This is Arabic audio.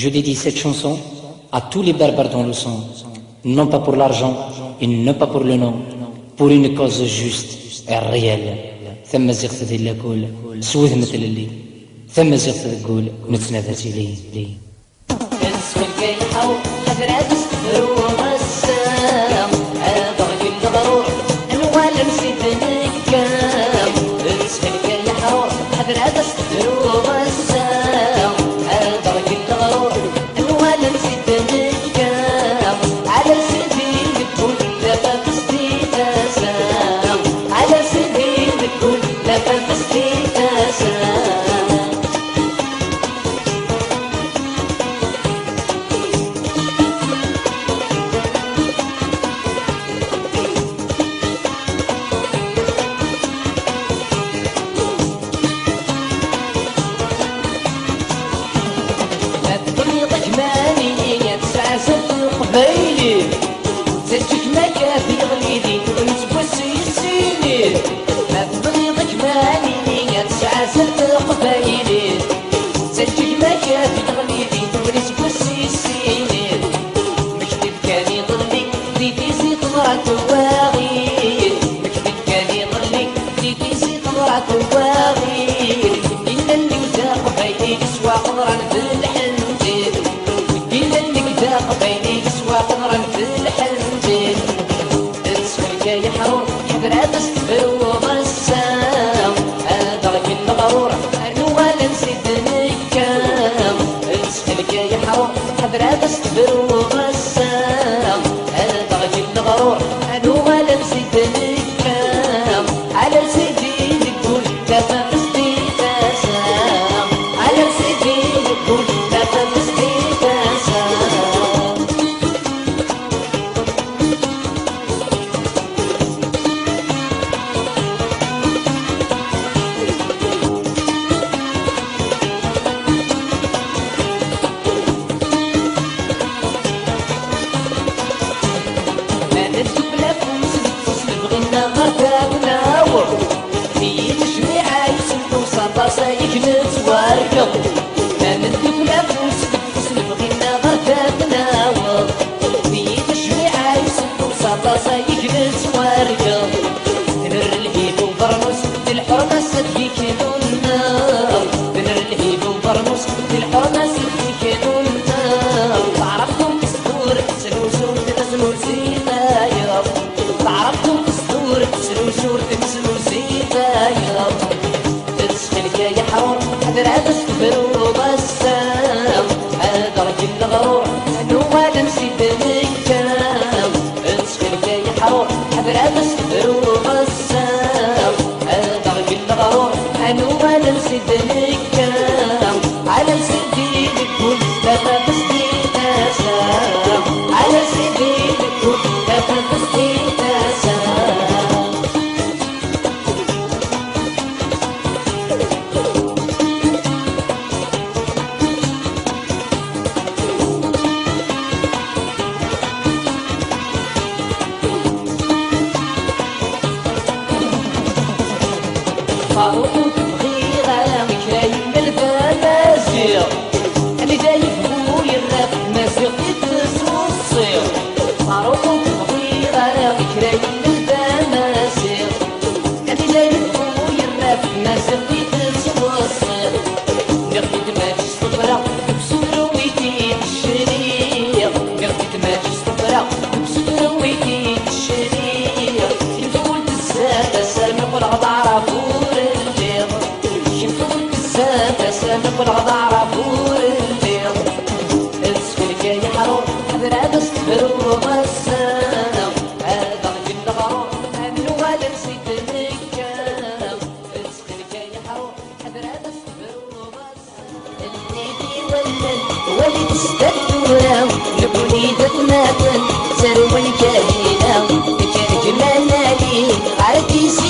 Je dédie cette chanson à tous les berbères dans le sang, non pas pour l'argent et non pas pour le nom, pour une cause juste et réelle. ثم زغت إلا كل سوذ مثل اللي ثم زغت تقول نتنافس لي اسم القيحة حفرات استفروم السام أبغي الغرور الوال نسيت نكام اسم القيحة حفرات استفروم السام أبغي الغرور الوال نسيت نكام على سبيل كل فمستي تسام على سبيل كل فمستي تسام قبيلي زدتك ما كافي غليلي ونتبوسي السيني ما تبغيضك مالي تسعى زد قبيلي زدتك ما كافي غليلي ونتبوسي السيني مكتب كان يضلي بديتي زيد مرات واغي مكتب كان يضلي بديتي زيد مرات واغي إلا اللي وزا قبيلي سوا قمران في الحنجيل إلا اللي كدا قبيلي قمرا في الحنجيل اسم القيحة حفرات استفروم السام أدرك الغرور الوال نسيت نكام اسم القيحة حفرات استفروم السام أدرك الغرور الوال نسيت نكام على سيدي نقول كفا قصدي تسام على سيدي نقول كفا قصدي تسام صايك نتواركض ما ندوك لا فوس بالفوس نبغينا غرفة ناوض في تشميعة يوسف وصابا صايك نتواركض نر الهيب وبرنوس الحرمة صدقيك النار نر الهيب وبرنوس الحرمة صدقيك النار تعرفكم تصدور تسلوسور تنزلوا زينايا تعرفكم تصدور تسلوسور تنزلوا زينايا يا حرام حفرات استفروم السام أدرك الغرور الوال نسيت نكام اسخلك يا حرام حفرات استفروم السام أدرك الغرور الوال نسيت نكام على سيدي كل كفا قصدي تسام على سيدي كل كفا قصدي تسام فاروق تبغي غيرك رايم الفمازيغ اللي جاي بقول الراب مازيغ يتسو الصيغ فاروق تبغي غيرك رايم الفمازيغ اللي جاي بقول الراب مازيغ يتسو الصيغ نغفت ماشي صبرا بسورة ويتي الشريغ نغفت ماشي صبرا بسورة ويتي الشريغ يفول الزاد سامق الغضارة سامق الغضارة فور الليل اسفلك يا حرام حفرات استفروم السام أدرك الغرام الوال نسيت نكام اسفلك يا حرام حفرات استفروم السام الليلي ولي تستدونا نبني دتناكن سروي كاهينا كان جمالنا لي عرفتي